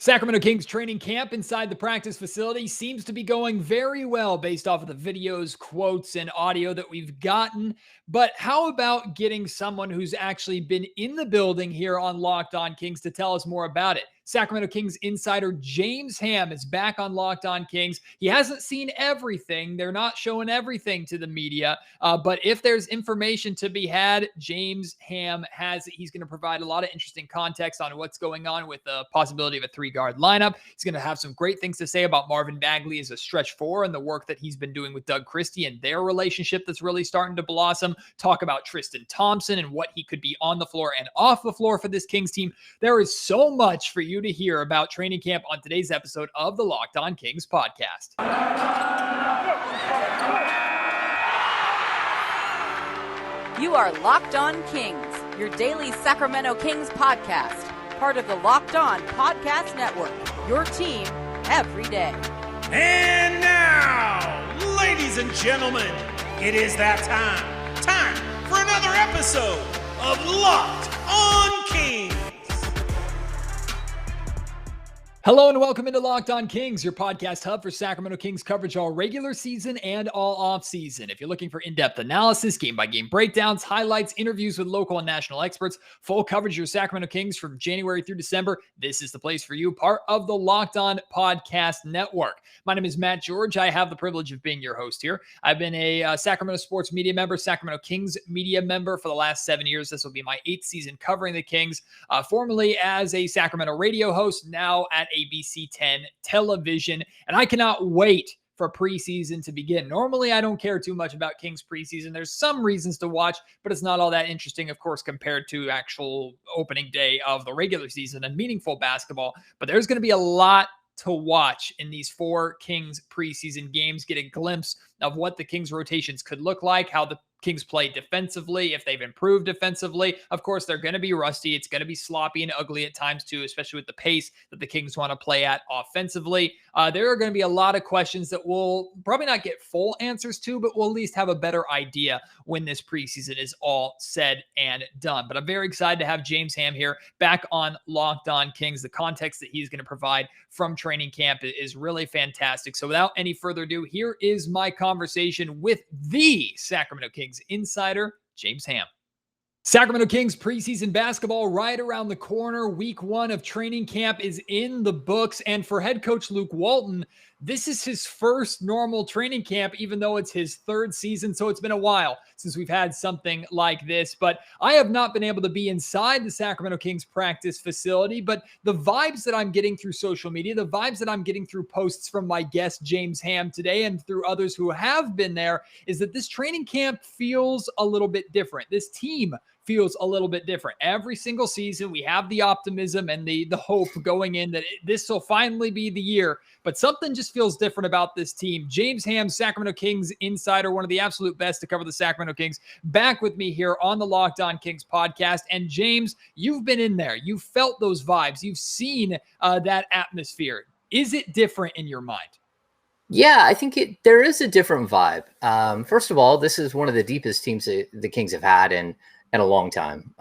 Sacramento Kings training camp inside the practice facility seems to be going very well based off of the videos, quotes, and audio that we've gotten. But how about getting someone who's actually been in the building here on Locked On Kings to tell us more about it? Sacramento Kings insider James Ham is back on Locked On Kings. He hasn't seen everything. They're not showing everything to the media. But if there's information to be had, James Ham has it. He's going to provide a lot of interesting context on what's going on with the possibility of a three-guard lineup. He's going to have some great things to say about Marvin Bagley as a stretch four and the work that he's been doing with Doug Christie and their relationship that's really starting to blossom. Talk about Tristan Thompson and what he could be on the floor and off the floor for this Kings team. There is so much for you to hear about training camp on today's episode of the Locked On Kings podcast. You are Locked On Kings, your daily Sacramento Kings podcast, part of the Locked On Podcast Network, your team every day. And now, ladies and gentlemen, it is that time for another episode of Locked On Kings. Hello and welcome into Locked On Kings, your podcast hub for Sacramento Kings coverage all regular season and all off season. If you're looking for in-depth analysis, game-by-game breakdowns, highlights, interviews with local and national experts, full coverage of your Sacramento Kings from January through December, this is the place for you, part of the Locked On Podcast Network. My name is Matt George. I have the privilege of being your host here. I've been a Sacramento sports media member, Sacramento Kings media member for the last 7 years. This will be my 8th season covering the Kings, formerly as a Sacramento radio host, now at ABC 10 television, and I cannot wait for preseason to begin. Normally, I don't care too much about Kings preseason. There's some reasons to watch, but it's not all that interesting, of course, compared to actual opening day of the regular season and meaningful basketball. But there's going to be a lot to watch in these 4 Kings preseason games, get a glimpse of what the Kings rotations could look like, how the Kings play defensively, if they've improved defensively. Of course, they're going to be rusty. It's going to be sloppy and ugly at times too, especially with the pace that the Kings want to play at offensively. There are going to be a lot of questions that we'll probably not get full answers to, but we'll at least have a better idea when this preseason is all said and done. But I'm very excited to have James Ham here back on Locked On Kings. The context that he's going to provide from training camp is really fantastic. So without any further ado, here is my conversation with the Sacramento Kings insider, James Ham. Sacramento Kings preseason basketball right around the corner. Week 1 of training camp is in the books. And for head coach Luke Walton, this is his first normal training camp, even though it's his 3rd season. So it's been a while since we've had something like this. But I have not been able to be inside the Sacramento Kings practice facility. But the vibes that I'm getting through social media, the vibes that I'm getting through posts from my guest James Ham today and through others who have been there, is that this training camp feels a little bit different. This team feels a little bit different. Every single season, we have the optimism and the hope going in that this will finally be the year, but something just feels different about this team. James Ham, Sacramento Kings insider, one of the absolute best to cover the Sacramento Kings, back with me here on the Locked On Kings podcast. And James, you've been in there. You've felt those vibes. You've seen that atmosphere. Is it different in your mind? Yeah, I think there is a different vibe. First of all, this is one of the deepest teams that the Kings have had in a long time.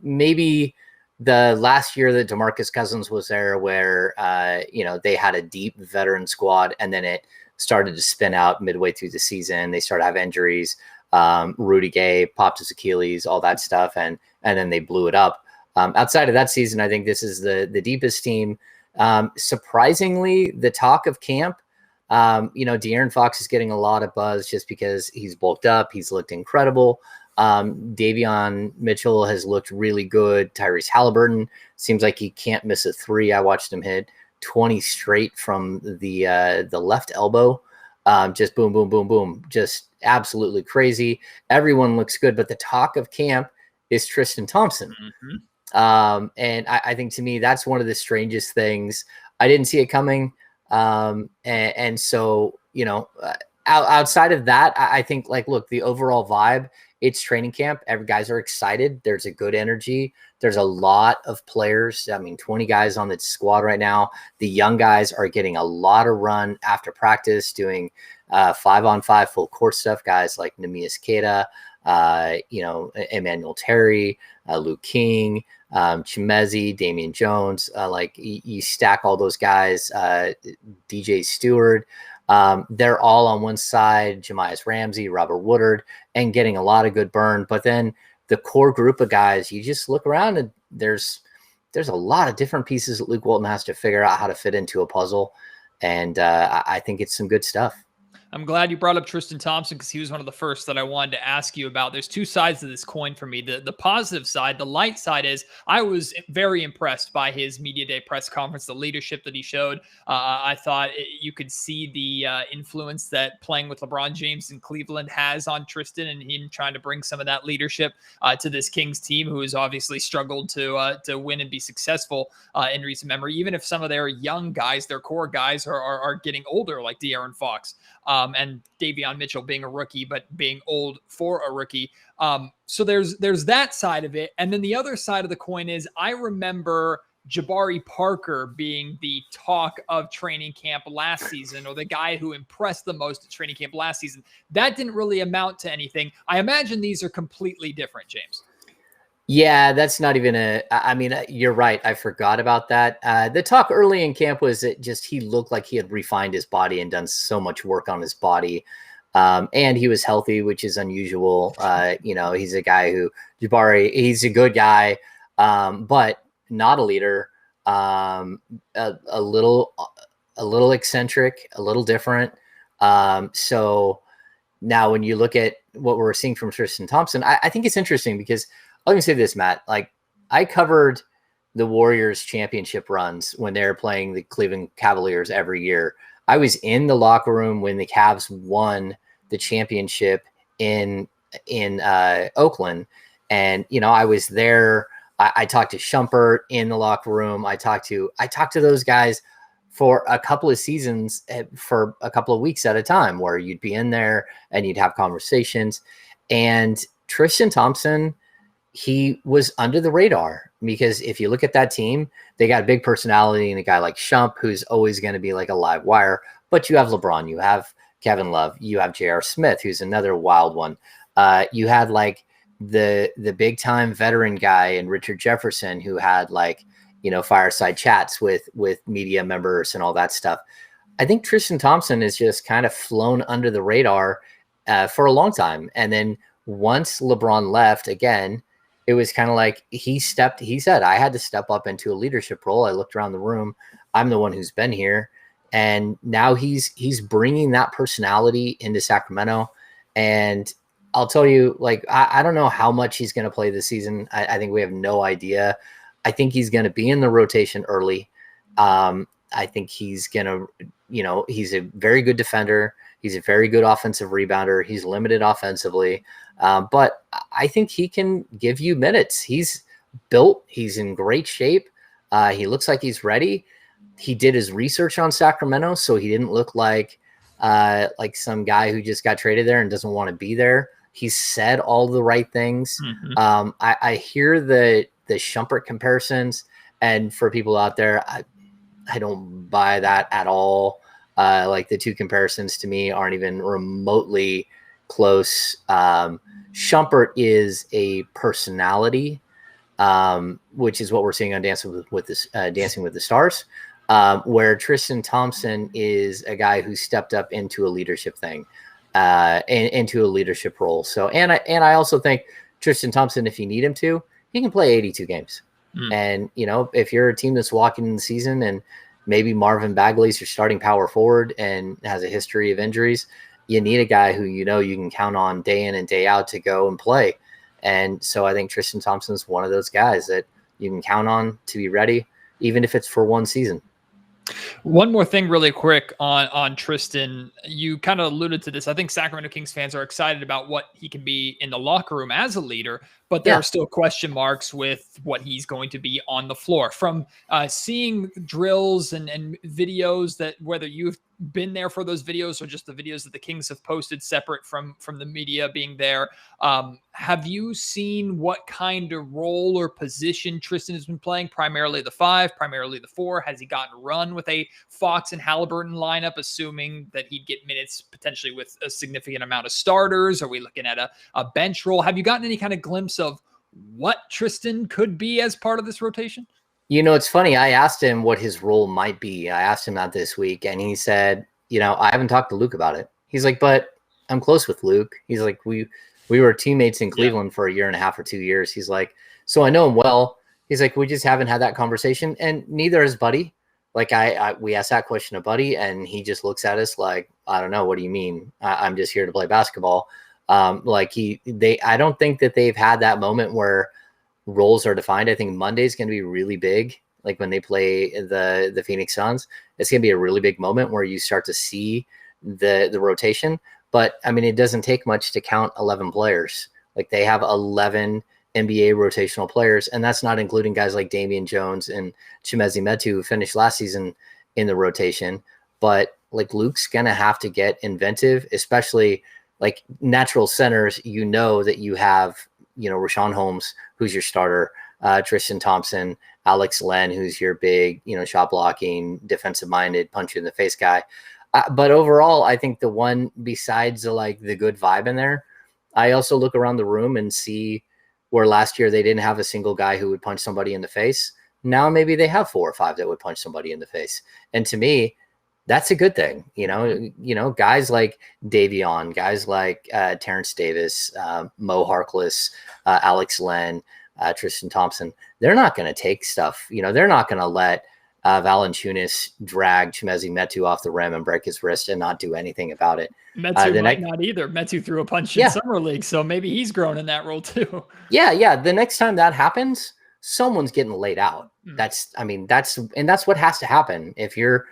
Maybe the last year that DeMarcus Cousins was there where, they had a deep veteran squad and then it started to spin out midway through the season. They started to have injuries. Rudy Gay popped his Achilles, all that stuff. And then they blew it up. Outside of that season, I think this is the deepest team. Surprisingly, the talk of camp, De'Aaron Fox is getting a lot of buzz just because he's bulked up. He's looked incredible. Davion Mitchell has looked really good. Tyrese Halliburton seems like he can't miss a 3. I watched him hit 20 straight from the left elbow. Just boom, boom, boom, boom. Just absolutely crazy. Everyone looks good, but the talk of camp is Tristan Thompson. Mm-hmm. And I think to me, that's one of the strangest things. I didn't see it coming. And so, outside of that, I think look, the overall vibe, it's training camp. Every guys are excited. There's a good energy. There's a lot of players. 20 guys on the squad right now. The young guys are getting a lot of run after practice, doing 5-on-5 full court stuff. Guys like Neemias Queta, Emmanuel Terry, Luke King, Chimezi, Damian Jones, like you stack all those guys, DJ Stewart, they're all on one side, Jemias Ramsey, Robert Woodard, and getting a lot of good burn. But then the core group of guys, you just look around and there's a lot of different pieces that Luke Walton has to figure out how to fit into a puzzle. And I think it's some good stuff. I'm glad you brought up Tristan Thompson because he was one of the first that I wanted to ask you about. There's two sides of this coin for me. The positive side, the light side is I was very impressed by his media day press conference, the leadership that he showed. I thought you could see the influence that playing with LeBron James in Cleveland has on Tristan and him trying to bring some of that leadership to this Kings team, who has obviously struggled to win and be successful in recent memory. Even if some of their young guys, their core guys are getting older, like DeAaron Fox. And Davion Mitchell being a rookie, but being old for a rookie. So there's that side of it. And then the other side of the coin is I remember Jabari Parker being the talk of training camp last season, or the guy who impressed the most at training camp last season. That didn't really amount to anything. I imagine these are completely different, James. Yeah, that's not even I mean, you're right. I forgot about that. The talk early in camp was that just he looked like he had refined his body and done so much work on his body. And he was healthy, which is unusual. He's a guy who, he's a good guy, but not a leader. A little eccentric, a little different. So now when you look at what we're seeing from Tristan Thompson, I think it's interesting because let me say this, Matt. Like, I covered the Warriors championship runs when they were playing the Cleveland Cavaliers every year. I was in the locker room when the Cavs won the championship in Oakland. And, I was there. I talked to Shumpert in the locker room. I talked to those guys for a couple of seasons, for a couple of weeks at a time, where you'd be in there and you'd have conversations. And Tristan Thompson, he was under the radar because if you look at that team, they got a big personality and a guy like Shump, who's always going to be like a live wire. But you have LeBron, you have Kevin Love, you have J.R. Smith, who's another wild one. You had like the big time veteran guy and Richard Jefferson, who had like, fireside chats with media members and all that stuff. I think Tristan Thompson is just kind of flown under the radar for a long time. And then once LeBron left again, it was kind of like he said, I had to step up into a leadership role. I looked around the room. I'm the one who's been here. And now he's bringing that personality into Sacramento. And I'll tell you, like, I don't know how much he's going to play this season. I think we have no idea. I think he's going to be in the rotation early. I think he's going to, he's a very good defender. He's a very good offensive rebounder. He's limited offensively. But I think he can give you minutes. He's built. He's in great shape. He looks like he's ready. He did his research on Sacramento, so he didn't look like some guy who just got traded there and doesn't want to be there. He said all the right things. Mm-hmm. I hear the Shumpert comparisons, and for people out there, I don't buy that at all. Like, the two comparisons to me aren't even remotely close. Shumpert is a personality, which is what we're seeing on Dancing with the Stars, where Tristan Thompson is a guy who stepped up into a leadership thing, into a leadership role. So, and I also think Tristan Thompson, if you need him to, he can play 82 games. And, if you're a team that's walking in the season and maybe Marvin Bagley's your starting power forward and has a history of injuries, you need a guy who you can count on day in and day out to go and play. And so I think Tristan Thompson's one of those guys that you can count on to be ready, even if it's for one season. One more thing really quick on Tristan. You kind of alluded to this. I think Sacramento Kings fans are excited about what he can be in the locker room as a leader, but there are still question marks with what he's going to be on the floor. From seeing drills and videos, that whether you've been there for those videos or just the videos that the Kings have posted separate from the media being there, have you seen what kind of role or position Tristan has been playing? Primarily the 5, primarily the 4. Has he gotten run with a Fox and Halliburton lineup, assuming that he'd get minutes potentially with a significant amount of starters? Are we looking at a bench role? Have you gotten any kind of glimpse of what Tristan could be as part of this rotation? It's funny. I asked him what his role might be. I asked him that this week, and he said, I haven't talked to Luke about it. He's like, but I'm close with Luke. He's like, we were teammates in Cleveland for a year and a half or 2 years. He's like, so I know him well. He's like, we just haven't had that conversation, and neither has Buddy. Like we asked that question to Buddy, and he just looks at us like, I don't know. What do you mean? I'm just here to play basketball. I don't think that they've had that moment where roles are defined. I think Monday's going to be really big. Like when they play the Phoenix Suns, it's going to be a really big moment where you start to see the rotation. But I mean, it doesn't take much to count 11 players. Like they have 11 NBA rotational players, and that's not including guys like Damian Jones and Chimezie Metu, who finished last season in the rotation. But like Luke's going to have to get inventive, especially like natural centers. That you have, Rashawn Holmes, who's your starter, Tristan Thompson, Alex Len, who's your big, shot blocking, defensive minded, punch you in the face guy. But overall, I think the one besides the good vibe in there, I also look around the room and see where last year they didn't have a single guy who would punch somebody in the face. Now maybe they have 4 or 5 that would punch somebody in the face. And to me, that's a good thing. Guys like Davion, guys like Terrence Davis, Mo Harkless, Alex Len, Tristan Thompson, they're not going to take stuff. They're not going to let Valanciunas drag Chimezie Metu off the rim and break his wrist and not do anything about it. Metu might not either. Metu threw a punch in Summer League, so maybe he's grown in that role too. Yeah. The next time that happens, someone's getting laid out. That's what has to happen. If you're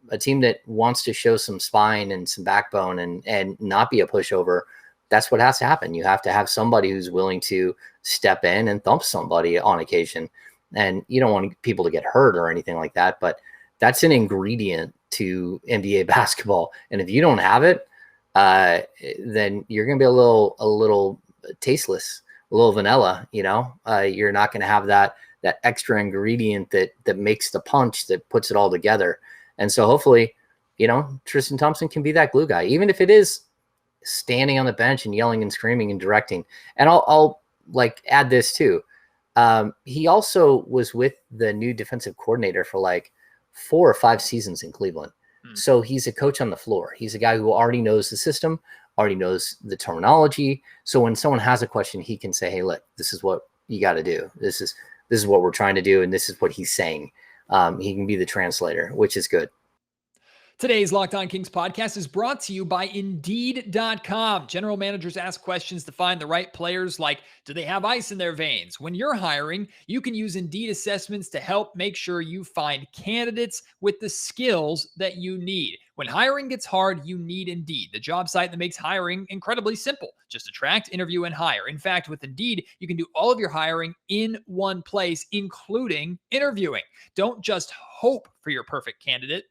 a team that wants to show some spine and some backbone and not be a pushover, that's what has to happen. You have to have somebody who's willing to step in and thump somebody on occasion. And you don't want people to get hurt or anything like that, but that's an ingredient to NBA basketball. And if you don't have it, then you're going to be a little tasteless, a little vanilla. You're not going to have that extra ingredient that makes the punch, that puts it all together. And so hopefully, Tristan Thompson can be that glue guy, even if it is standing on the bench and yelling and screaming and directing. And I'll add this too. He also was with the new defensive coordinator for 4 or 5 seasons in Cleveland. So he's a coach on the floor. He's a guy who already knows the system, already knows the terminology. So when someone has a question, he can say, hey, look, this is what you got to do. This is what we're trying to do. And this is what he's saying. He can be the translator, which is good. Today's Locked On Kings podcast is brought to you by Indeed.com. General managers ask questions to find the right players, like, do they have ice in their veins? When you're hiring, you can use Indeed assessments to help make sure you find candidates with the skills that you need. When hiring gets hard, you need Indeed, the job site that makes hiring incredibly simple. Just attract, interview, and hire. In fact, with Indeed, you can do all of your hiring in one place, including interviewing. Don't just hope for your perfect candidate.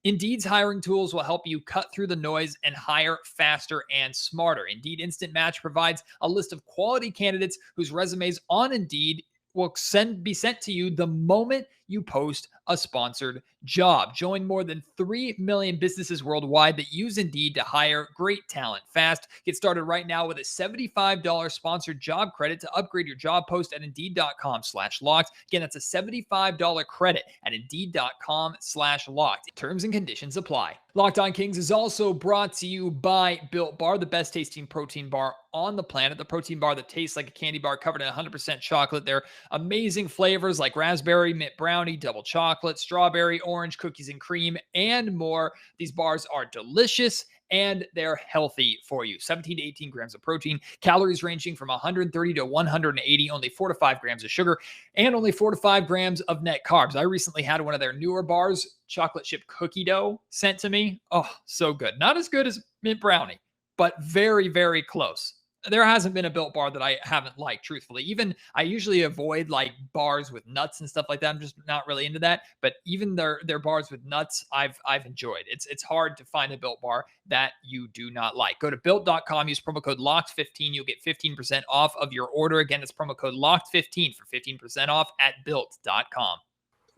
Indeed's hiring tools will help you cut through the noise and hire faster and smarter. Indeed Instant Match provides a list of quality candidates whose resumes on Indeed will be sent to you the moment you post a sponsored job. Join more than 3 million businesses worldwide that use Indeed to hire great talent fast. Get started right now with a $75 sponsored job credit to upgrade your job post at Indeed.com/locked. Again, that's a $75 credit at Indeed.com/locked. Terms and conditions apply. Locked On Kings is also brought to you by Built Bar, the best tasting protein bar on the planet. The protein bar that tastes like a candy bar covered in 100% chocolate. They're amazing flavors like raspberry, mint brownie, double chocolate, strawberry, orange, cookies and cream, and more. These bars are delicious and they're healthy for you. 17 to 18 grams of protein, calories ranging from 130 to 180, only 4 to 5 grams of sugar, and only 4 to 5 grams of net carbs. I recently had one of their newer bars, chocolate chip cookie dough, sent to me. Oh, so good. Not as good as mint brownie, but very, very close. There hasn't been a Built Bar that I haven't liked, truthfully. Even I usually avoid bars with nuts and stuff like that. I'm just not really into that. But even their bars with nuts, I've enjoyed. It's hard to find a Built Bar that you do not like. Go to Built.com, use promo code LOCKED15. You'll get 15% off of your order. Again, it's promo code LOCKED15 for 15% off at Built.com.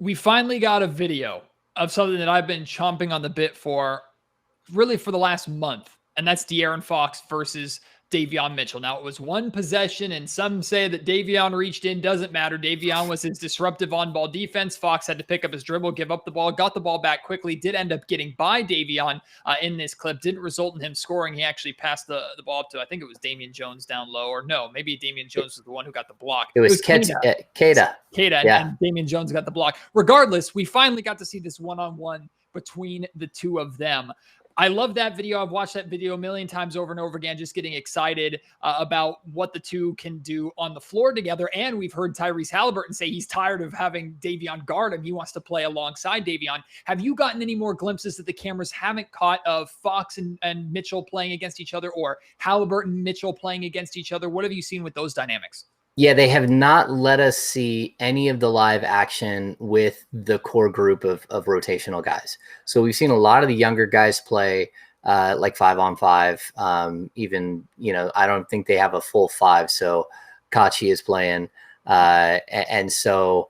We finally got a video of something that I've been chomping on the bit for, really for the last month. And that's DeAaron Fox versus Davion Mitchell. Now, it was one possession, and some say that Davion reached in. Doesn't matter. Davion was his disruptive on-ball defense. Fox had to pick up his dribble, give up the ball, got the ball back quickly, did end up getting by Davion in this clip. Didn't result in him scoring. He actually passed the ball up to, I think it was Damian Jones down low, or no, maybe Damian Jones was the one who got the block. It was Keita. And Damian Jones got the block. Regardless, we finally got to see this one-on-one between the two of them. I love that video. I've watched that video a million times over and over again, just getting excited about what the two can do on the floor together. And we've heard Tyrese Halliburton say he's tired of having Davion guard him. He wants to play alongside Davion. Have you gotten any more glimpses that the cameras haven't caught of Fox and Mitchell playing against each other, or Halliburton Mitchell playing against each other? What have you seen with those dynamics? Yeah, they have not let us see any of the live action with the core group of rotational guys. So we've seen a lot of the younger guys play like 5-on-5. Even, I don't think they have a full 5. So Kachi is playing. And so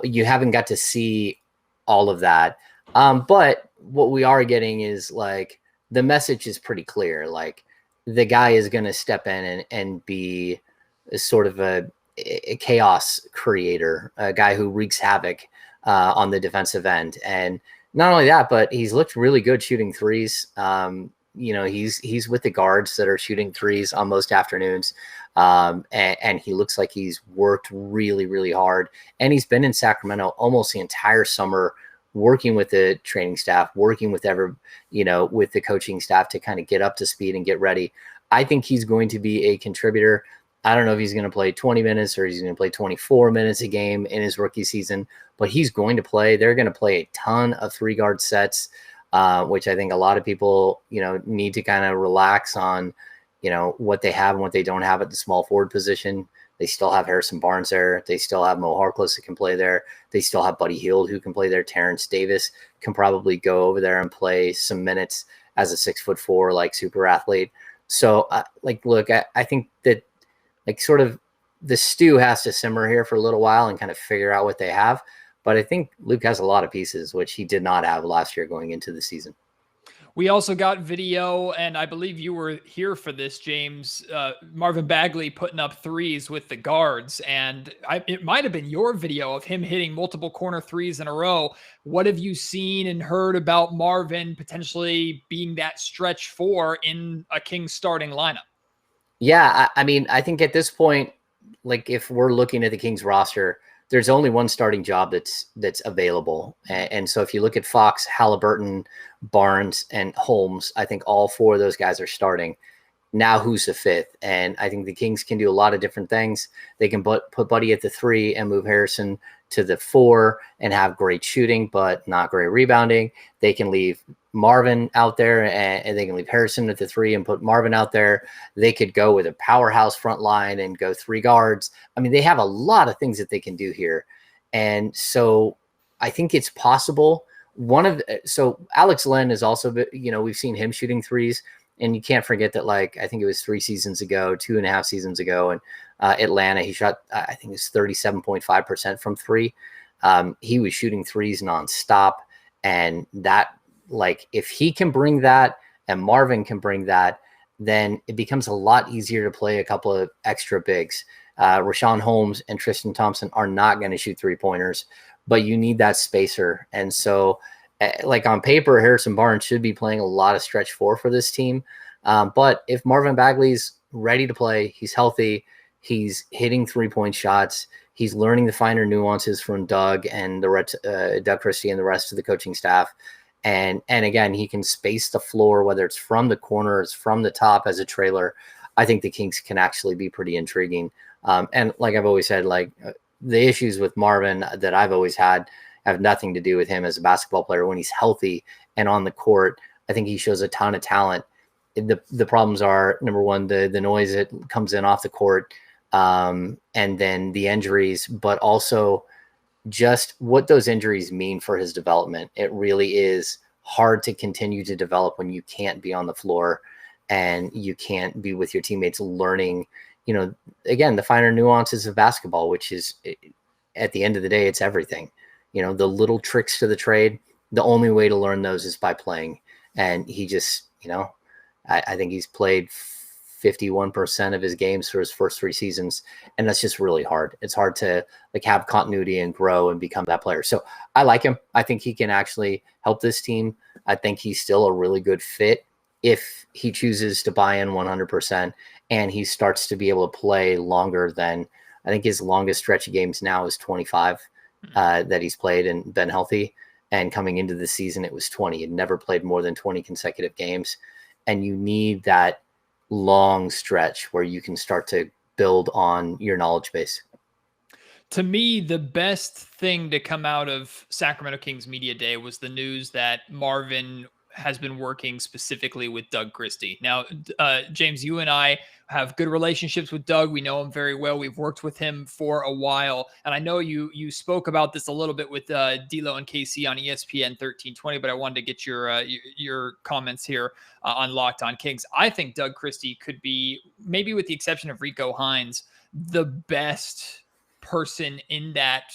you haven't got to see all of that. But what we are getting is like the message is pretty clear. Like the guy is going to step in and be sort of a chaos creator, a guy who wreaks havoc on the defensive end. And not only that, but he's looked really good shooting threes. He's with the guards that are shooting threes on most afternoons. And he looks like he's worked really, really hard. And he's been in Sacramento almost the entire summer, working with the training staff, working with with the coaching staff to kind of get up to speed and get ready. I think he's going to be a contributor. I don't know if he's going to play 20 minutes or he's going to play 24 minutes a game in his rookie season, but he's going to play. They're going to play a ton of 3-guard sets, which I think a lot of people, need to kind of relax on, what they have and what they don't have at the small forward position. They still have Harrison Barnes there. They still have Mo Harkless that can play there. They still have Buddy Hield who can play there. Terrence Davis can probably go over there and play some minutes as a 6'4", like super athlete. So look, I think that, sort of the stew has to simmer here for a little while and kind of figure out what they have. But I think Luke has a lot of pieces, which he did not have last year going into the season. We also got video, and I believe you were here for this, James, Marvin Bagley putting up threes with the guards. And it might have been your video of him hitting multiple corner threes in a row. What have you seen and heard about Marvin potentially being that stretch 4 in a Kings starting lineup? Yeah, I think at this point, if we're looking at the Kings roster, there's only one starting job that's available. And so if you look at Fox, Halliburton, Barnes, and Holmes, I think all 4 of those guys are starting. Now who's the 5th? And I think the Kings can do a lot of different things. They can put Buddy at the 3 and move Harrison to the 4 and have great shooting, but not great rebounding. They can leave Marvin out there and they can leave Harrison at the 3 and put Marvin out there. They could go with a powerhouse front line and go 3 guards. I mean, they have a lot of things that they can do here. And so I think it's possible. So Alex Len is also, we've seen him shooting threes, and you can't forget that, I think it was 3 seasons ago, 2.5 seasons ago, and Atlanta, he shot, I think it was 37.5% from 3. He was shooting threes nonstop. And that, if he can bring that and Marvin can bring that, then it becomes a lot easier to play a couple of extra bigs. Rashawn Holmes and Tristan Thompson are not going to shoot 3-pointers, but you need that spacer. And so on paper, Harrison Barnes should be playing a lot of stretch 4 for this team. But if Marvin Bagley's ready to play, he's healthy, he's hitting 3-point shots, he's learning the finer nuances from Doug and Doug Christie and the rest of the coaching staff. And again, he can space the floor, whether it's from the corners, from the top as a trailer. I think the Kings can actually be pretty intriguing. And like I've always said, the issues with Marvin that I've always had have nothing to do with him as a basketball player. When he's healthy and on the court, I think he shows a ton of talent. The problems are, number one, the noise that comes in off the court, and then the injuries, but also just what those injuries mean for his development. It really is hard to continue to develop when you can't be on the floor and you can't be with your teammates learning, again, the finer nuances of basketball, which is, at the end of the day, it's everything. The little tricks to the trade, the only way to learn those is by playing. And he just, I think he's played 51% of his games for his first 3 seasons. And that's just really hard. It's hard to like have continuity and grow and become that player. So I like him. I think he can actually help this team. I think he's still a really good fit if he chooses to buy in 100% and he starts to be able to play longer than, I think his longest stretch of games now is 25 that he's played and been healthy. And coming into the season, it was 20. He'd never played more than 20 consecutive games. And you need that long stretch where you can start to build on your knowledge base. To me, the best thing to come out of Sacramento Kings Media Day was the news that Marvin has been working specifically with Doug Christie. Now, James, you and I have good relationships with Doug. We know him very well. We've worked with him for a while. And I know you spoke about this a little bit with D'Lo and KC on ESPN 1320, but I wanted to get your comments here on Locked On Kings. I think Doug Christie could be, maybe with the exception of Rico Hines, the best person in that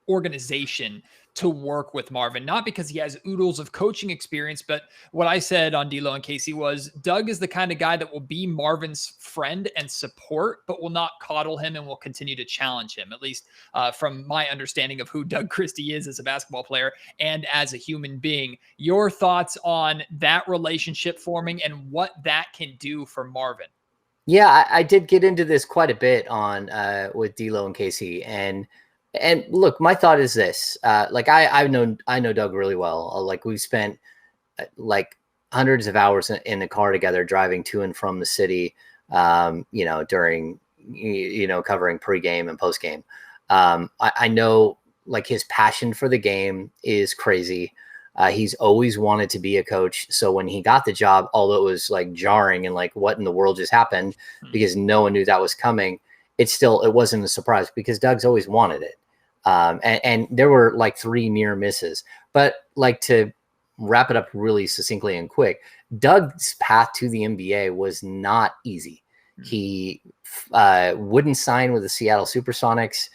organization to work with Marvin, not because he has oodles of coaching experience, but what I said on D'Lo and Casey was Doug is the kind of guy that will be Marvin's friend and support, but will not coddle him and will continue to challenge him, at least from my understanding of who Doug Christie is as a basketball player and as a human being. Your thoughts on that relationship forming and what that can do for Marvin? Yeah, I did get into this quite a bit on with D'Lo and Casey, and look, my thought is this: like I know Doug really well. Like we've spent like hundreds of hours in the car together, driving to and from the city. During covering pregame and postgame. I know like his passion for the game is crazy. He's always wanted to be a coach. So when he got the job, although it was like jarring and like what in the world just happened because no one knew that was coming, it wasn't a surprise because Doug's always wanted it. And there were like 3 near misses, but like to wrap it up really succinctly and quick, Doug's path to the NBA was not easy. He wouldn't sign with the Seattle Supersonics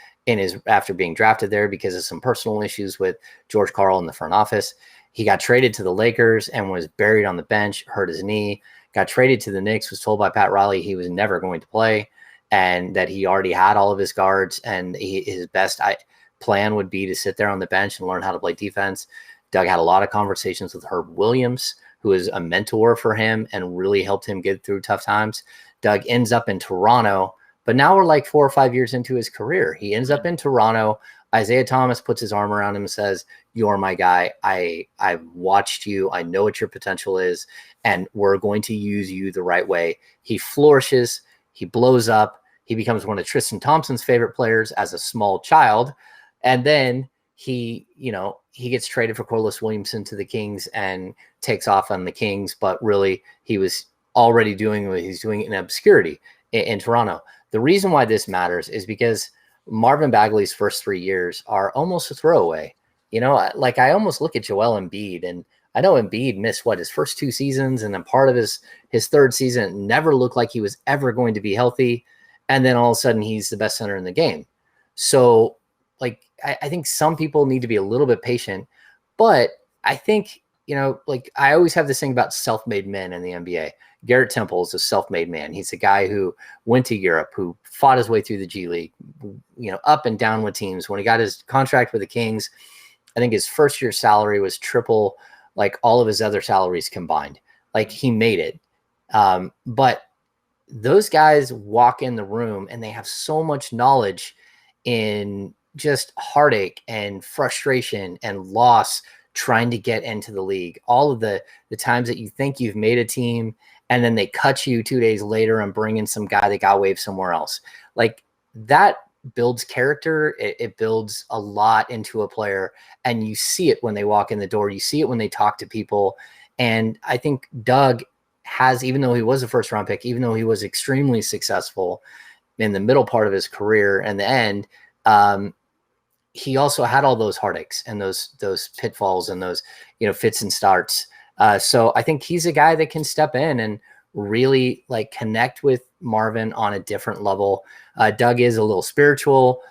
after being drafted there because of some personal issues with George Karl in the front office. He got traded to the Lakers and was buried on the bench, hurt his knee, got traded to the Knicks, was told by Pat Riley he was never going to play and that he already had all of his guards and his best plan would be to sit there on the bench and learn how to play defense. Doug had a lot of conversations with Herb Williams, who is a mentor for him and really helped him get through tough times. Doug ends up in Toronto, but now we're like 4 or 5 years into his career. He ends up in Toronto. Isaiah Thomas puts his arm around him and says, "You're my guy. I've watched you. I know what your potential is, and we're going to use you the right way." He flourishes. He blows up. He becomes one of Tristan Thompson's favorite players as a small child. And then he gets traded for Corliss Williamson to the Kings and takes off on the Kings. But really, he was already doing what he's doing in obscurity in Toronto. The reason why this matters is because Marvin Bagley's first 3 years are almost a throwaway. Like I almost look at Joel Embiid, and I know Embiid missed his first 2 seasons, and then part of his 3rd season never looked like he was ever going to be healthy. And then all of a sudden he's the best center in the game. So like, I think some people need to be a little bit patient, but I think, like I always have this thing about self-made men in the NBA. Garrett Temple is a self-made man. He's a guy who went to Europe, who fought his way through the G League, up and down with teams. When he got his contract with the Kings, I think his first year salary was triple like all of his other salaries combined. Like he made it. But those guys walk in the room and they have so much knowledge in just heartache and frustration and loss trying to get into the league. All of the times that you think you've made a team and then they cut you 2 days later and bring in some guy that got waived somewhere else. Like that builds character. It builds a lot into a player, and you see it when they walk in the door. You see it when they talk to people. And I think Doug has, even though he was a first round pick, even though he was extremely successful in the middle part of his career and the end, he also had all those heartaches and those pitfalls and those, fits and starts. So I think he's a guy that can step in and really like connect with Marvin on a different level. Doug is a little spiritual.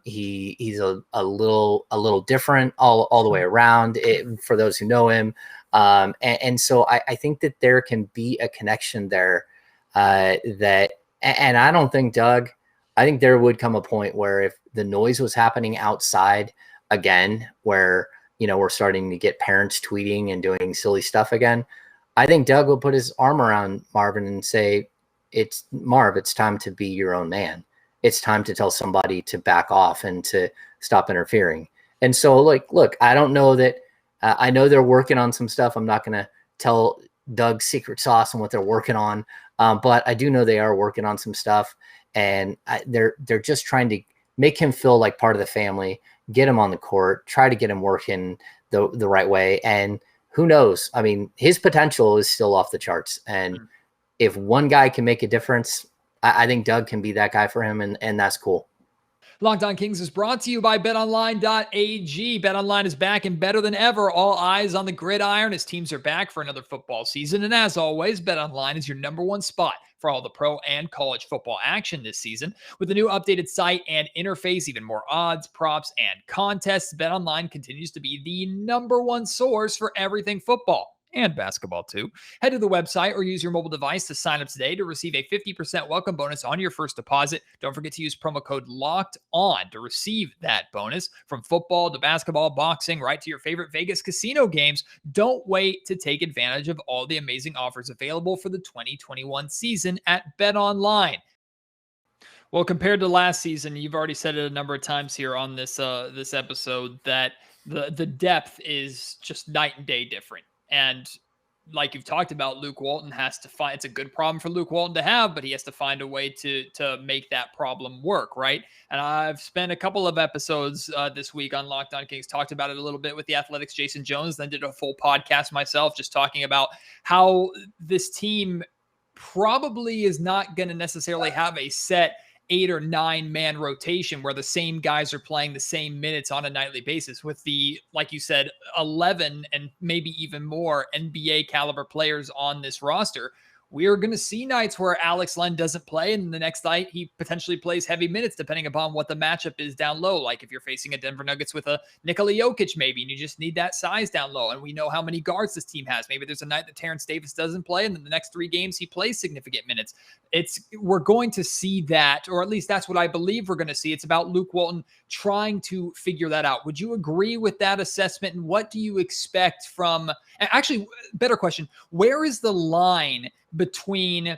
He's a little different all the way around for those who know him. And so I think that there can be a connection there And I don't think Doug, I think there would come a point where if the noise was happening outside again, where, we're starting to get parents tweeting and doing silly stuff again, I think Doug will put his arm around Marvin and say, it's time to be your own man. It's time to tell somebody to back off and to stop interfering. And so, look, I don't know that I know they're working on some stuff. I'm not going to tell Doug's secret sauce and what they're working on. But I do know they are working on some stuff, and they're just trying to make him feel like part of the family, get him on the court, try to get him working the right way. And who knows? I mean, his potential is still off the charts. And if one guy can make a difference, I think Doug can be that guy for him, and that's cool. Locked On Kings is brought to you by BetOnline.ag. BetOnline is back and better than ever. All eyes on the gridiron as teams are back for another football season. And as always, BetOnline is your number one spot for all the pro and college football action this season. With the new updated site and interface, even more odds, props, and contests, BetOnline continues to be the number one source for everything football. And basketball too. Head to the website or use your mobile device to sign up today to receive a 50% welcome bonus on your first deposit. Don't forget to use promo code LOCKEDON to receive that bonus. From football to basketball, boxing, right to your favorite Vegas casino games. Don't wait to take advantage of all the amazing offers available for the 2021 season at BetOnline. Well, compared to last season, you've already said it a number of times here on this episode that the depth is just night and day different. And like you've talked about, Luke Walton has to find, it's a good problem for Luke Walton to have, but he has to find a way to make that problem work, right? And I've spent a couple of episodes this week on Locked On Kings, talked about it a little bit with the Athletics' Jason Jones, then did a full podcast myself, just talking about how this team probably is not going to necessarily have a set 8 or 9 man rotation where the same guys are playing the same minutes on a nightly basis with the, like you said, 11 and maybe even more NBA caliber players on this roster. We are going to see nights where Alex Len doesn't play, and the next night he potentially plays heavy minutes depending upon what the matchup is down low. Like if you're facing a Denver Nuggets with a Nikola Jokic maybe, and you just need that size down low, and we know how many guards this team has. Maybe there's a night that Terrence Davis doesn't play, and then the next 3 games he plays significant minutes. We're going to see that, or at least that's what I believe we're going to see. It's about Luke Walton trying to figure that out. Would you agree with that assessment, and what do you expect from, actually, better question, where is the line between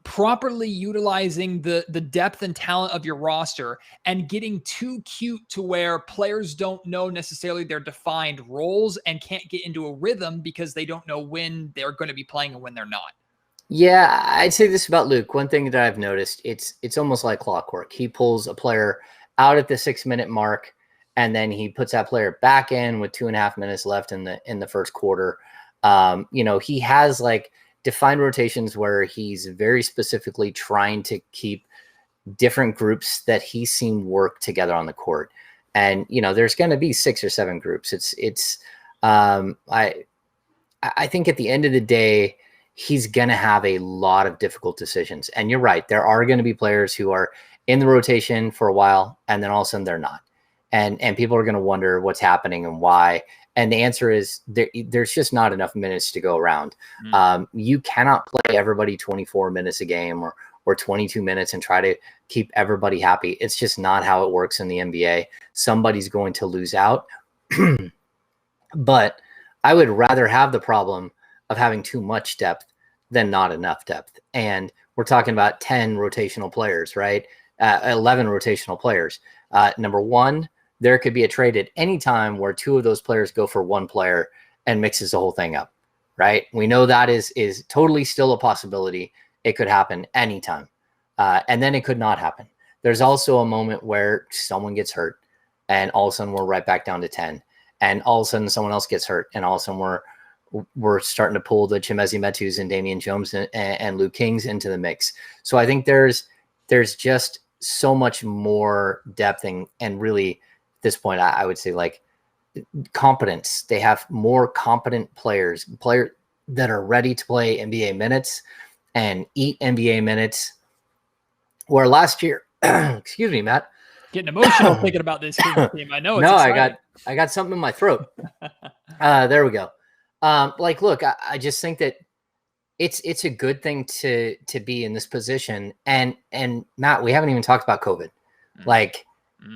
properly utilizing the depth and talent of your roster and getting too cute to where players don't know necessarily their defined roles and can't get into a rhythm because they don't know when they're going to be playing and when they're not? Yeah, I'd say this about Luke. One thing that I've noticed, it's almost like clockwork. He pulls a player out at the 6-minute mark, and then he puts that player back in with 2.5 minutes left in the first quarter. He has like defined rotations where he's very specifically trying to keep different groups that he's seen work together on the court. And, there's going to be 6 or 7 groups. I think at the end of the day, he's going to have a lot of difficult decisions. And you're right. There are going to be players who are in the rotation for a while, and then all of a sudden they're not. And people are going to wonder what's happening and why. And the answer is there's just not enough minutes to go around. You cannot play everybody 24 minutes a game or 22 minutes and try to keep everybody happy. It's just not how it works in the NBA. Somebody's going to lose out. But I would rather have the problem of having too much depth than not enough depth. And we're talking about 10 rotational players, right? 11 rotational players. Number one, there could be a trade at any time where 2 of those players go for 1 player and mixes the whole thing up, right? We know that is totally still a possibility. It could happen anytime. And then it could not happen. There's also a moment where someone gets hurt, and all of a sudden we're right back down to 10. And all of a sudden someone else gets hurt, and all of a sudden we're starting to pull the Chimezie Metus and Damian Jones and Luke Kings into the mix. So I think there's just so much more depth and really at this point, I would say like competence. They have more competent players that are ready to play NBA minutes and eat NBA minutes. Where last year, excuse me, Matt, getting emotional thinking about this team. I know. No, I got something in my throat. There we go. Look, I just think that it's a good thing to be in this position. And Matt, we haven't even talked about COVID. Like,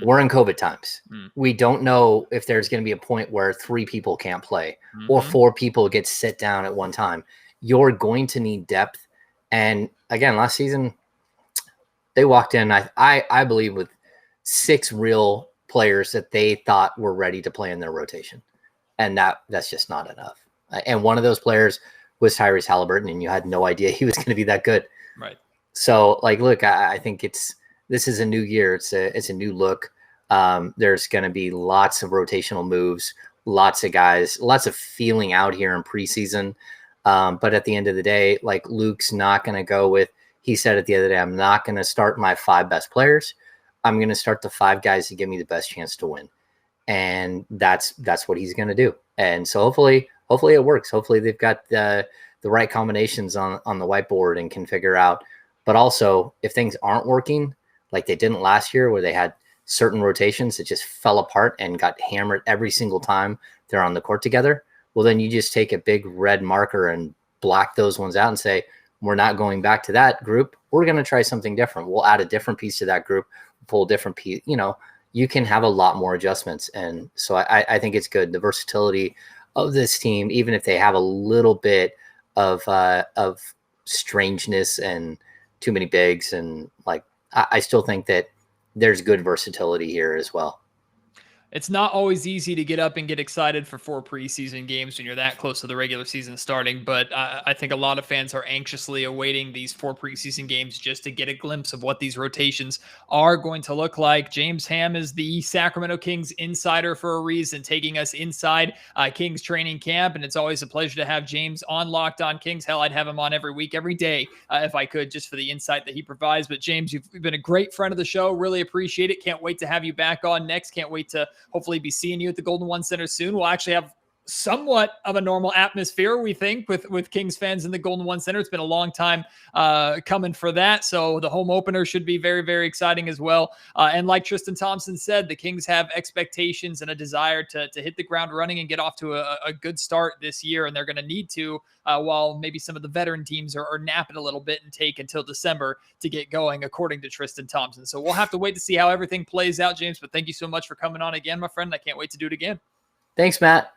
we're in COVID times. We don't know if there's going to be a point where 3 people can't play or 4 people get sit down at one time. You're going to need depth. And again, last season, they walked in, I believe, with 6 real players that they thought were ready to play in their rotation. And that's just not enough. And one of those players was Tyrese Halliburton, and you had no idea he was going to be that good. Right. So, like, look, I think this is a new year. It's a new look. There's going to be lots of rotational moves, lots of guys, lots of feeling out here in preseason. But at the end of the day, like, Luke's not going to go with, he said at the other day, I'm not going to start my 5 best players. I'm going to start the 5 guys to give me the best chance to win. And that's what he's going to do. And so hopefully it works. Hopefully they've got the right combinations on the whiteboard and can figure out. But also, if things aren't working like they didn't last year, where they had certain rotations that just fell apart and got hammered every single time they're on the court together, well, then you just take a big red marker and block those ones out and say, we're not going back to that group. We're going to try something different. We'll add a different piece to that group, pull a different piece. You can have a lot more adjustments. And so I think it's good. The versatility of this team, even if they have a little bit of strangeness and too many bigs, and like, I still think that there's good versatility here as well. It's not always easy to get up and get excited for 4 preseason games when you're that close to the regular season starting, but I think a lot of fans are anxiously awaiting these 4 preseason games just to get a glimpse of what these rotations are going to look like. James Ham is the Sacramento Kings insider for a reason, taking us inside Kings training camp, and it's always a pleasure to have James on Locked On Kings. Hell, I'd have him on every week, every day, if I could, just for the insight that he provides. But James, you've been a great friend of the show. Really appreciate it. Can't wait to have you back on next. Can't wait to hopefully be seeing you at the Golden One Center soon. We'll actually have somewhat of a normal atmosphere, we think, with Kings fans in the Golden One Center. It's been a long time coming for that. So the home opener should be very, very exciting as well. And like Tristan Thompson said, the Kings have expectations and a desire to hit the ground running and get off to a good start this year. And they're going to need to, while maybe some of the veteran teams are napping a little bit and take until December to get going, according to Tristan Thompson. So we'll have to wait to see how everything plays out, James. But thank you so much for coming on again, my friend. I can't wait to do it again. Thanks, Matt.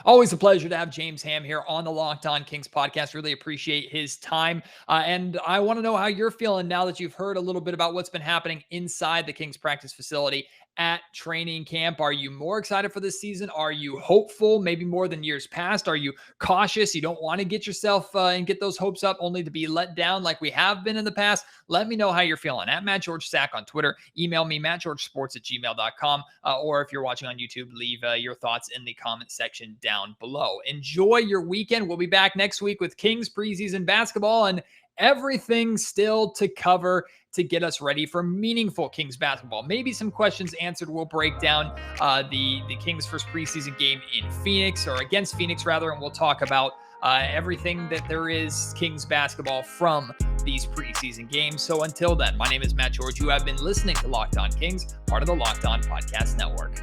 Always a pleasure to have James Ham here on the Locked On Kings podcast. Really appreciate his time. And I want to know how you're feeling now that you've heard a little bit about what's been happening inside the Kings practice facility at training camp. Are you more excited for this season? Are you hopeful, maybe more than years past? Are you cautious? You don't want to get yourself and get those hopes up only to be let down like we have been in the past? Let me know how you're feeling at Matt George Sack on Twitter. Email me, mattgeorgesports@gmail.com. Or if you're watching on YouTube, leave your thoughts in the comment section down below. Enjoy your weekend. We'll be back next week with Kings preseason basketball and everything still to cover to get us ready for meaningful Kings basketball. Maybe some questions answered. We'll break down the Kings' first preseason game in Phoenix, or against Phoenix rather, and we'll talk about everything that there is Kings basketball from these preseason games. So until then, my name is Matt George. You have been listening to Locked On Kings, part of the Locked On Podcast Network.